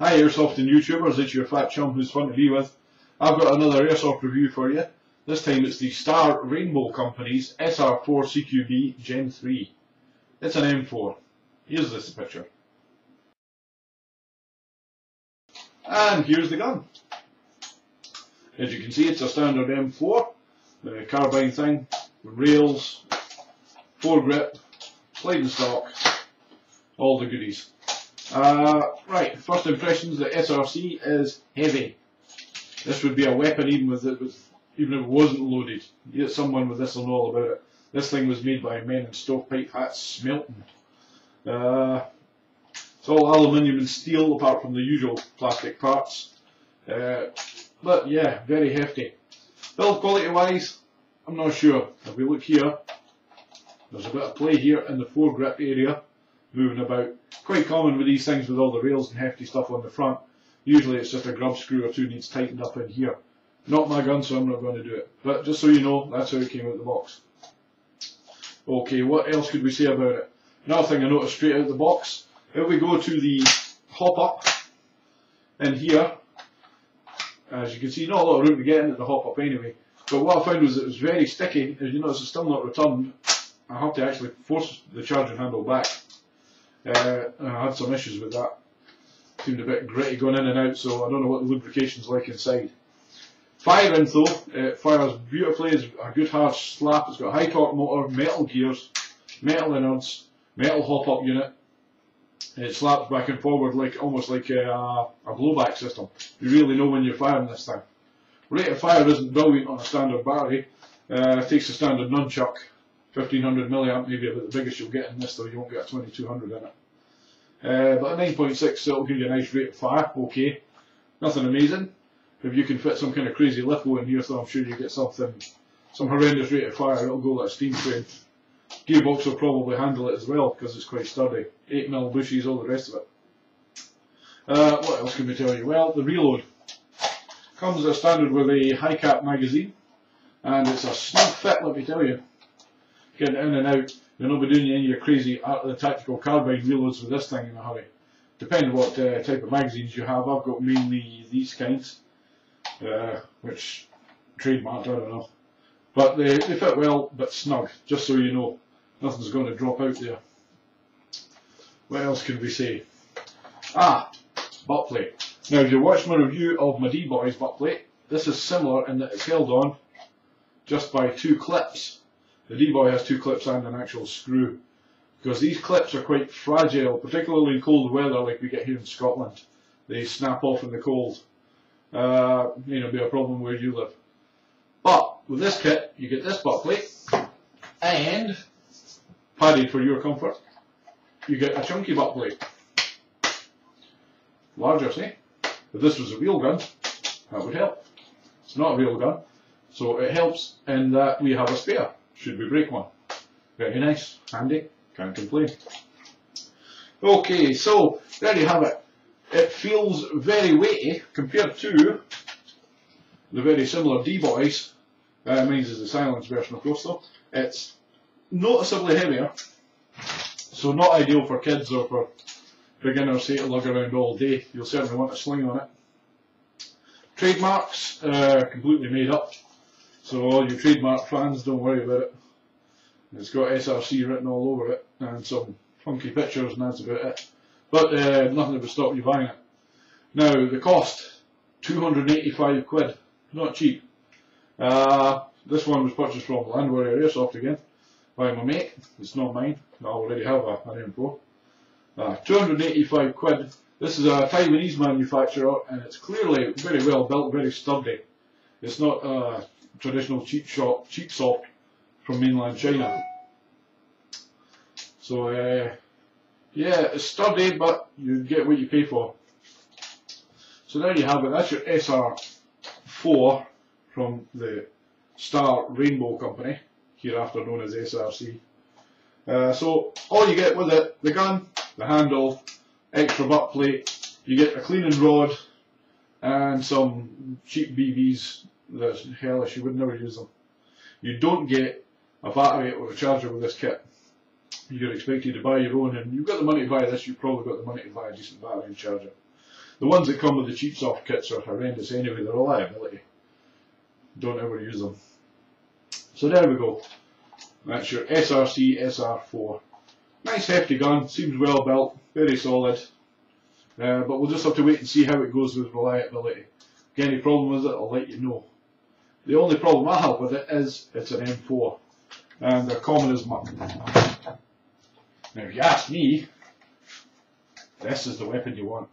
Hi Airsoft and YouTubers, it's your fat chum who's fun to be with. I've got another Airsoft review for you. This time it's the Star Rainbow Company's SR4 CQB Gen 3. It's an M4. Here's this picture. And here's the gun. As you can see, it's a standard M4. The carbine thing, rails, foregrip, sliding stock, all the goodies. Right, first impressions, the SRC is heavy. This would be a weapon even if it wasn't loaded. Yet someone with this will know all about it. This thing was made by men in stovepipe hats smelting. It's all aluminium and steel apart from the usual plastic parts. But yeah, very hefty. Build quality wise, I'm not sure. If we look here, there's a bit of play here in the foregrip area, moving about. Quite common with these things with all the rails and hefty stuff on the front. Usually it's just a grub screw or two needs tightened up in here. Not my gun, so I'm not going to do it. But just so you know, that's how it came out of the box. Okay, what else could we say about it? Another thing I noticed straight out of the box, if we go to the hop up in here, as you can see, not a lot of room to get into the hop up anyway. But what I found was it was very sticky. As you notice, it's still not returned. I have to actually force the charging handle back. I had some issues with that. Seemed a bit gritty going in and out, so I don't know what the lubrication's like inside. Firing though, it fires beautifully. It's a good hard slap. It's got a high torque motor, metal gears, metal innards, metal hop up unit. It slaps back and forward like almost like a blowback system. You really know when you're firing this thing. Rate of fire isn't brilliant on a standard battery. It takes a standard nunchuck. 1500 milliamp, maybe about the biggest you'll get in this, though you won't get a 2200 in it. But a 9.6 it'll give you a nice rate of fire, okay. Nothing amazing. If you can fit some kind of crazy LiPo in here, so I'm sure you get some horrendous rate of fire, it'll go like a steam train. Gearbox will probably handle it as well, because it's quite sturdy. 8mm bushes, all the rest of it. What else can we tell you? Well, the reload. Comes as standard with a high cap magazine, and it's a snug fit, let me tell you. Getting in and out, you'll not be doing any of your crazy tactical carbine reloads with this thing in a hurry. Depending on what type of magazines you have, I've got mainly these kinds, which trademarked, I don't know. But they fit well, but snug, just so you know. Nothing's going to drop out there. What else can we say? Butt plate. Now, if you watched my review of my D-Boy's butt plate, this is similar in that it's held on just by two clips. The D-Boy has two clips and an actual screw, because these clips are quite fragile, particularly in cold weather like we get here in Scotland. They snap off in the cold. May not be a problem where you live. But with this kit, you get this butt plate, and padded for your comfort, you get a chunky butt plate. Larger, see? If this was a real gun, that would help. It's not a real gun, so it helps in that we have a spare. Should we break one? Very nice, handy, can't complain. Okay, so there you have it. It feels very weighty compared to the very similar D-Boys. Mine's is the silenced version, of course, though. It's noticeably heavier, so not ideal for kids or for beginners, say, to lug around all day. You'll certainly want a sling on it. Trademarks, completely made up. So all you trademark fans, don't worry about it. It's got SRC written all over it, and some funky pictures, and that's about it. But nothing that would stop you buying it. Now, the cost, 285 quid. Not cheap. This one was purchased from Land Warrior Airsoft again, by my mate. It's not mine. I already have an M4. 285 quid. This is a Taiwanese manufacturer, and it's clearly very well built, very sturdy. It's not traditional cheap soft from mainland China. So yeah, it's sturdy, but you get what you pay for. So there you have it. That's your SR4 from the Star Rainbow Company, hereafter known as SRC. So all you get with it, the gun, the handle, extra butt plate, you get a cleaning rod and some cheap BBs. That's hellish, you would never use them. You don't get a battery or a charger with this kit. You're expected to buy your own, and you've got the money to buy this, you've probably got the money to buy a decent battery and charger. The ones that come with the cheap soft kits are horrendous anyway, the reliability. Don't ever use them. So there we go. That's your SRC SR4. Nice hefty gun, seems well built, very solid. But we'll just have to wait and see how it goes with reliability. If you get any problem with it, I'll let you know. The only problem I have with it is it's an M4. And they're common as muck. Now if you ask me, this is the weapon you want.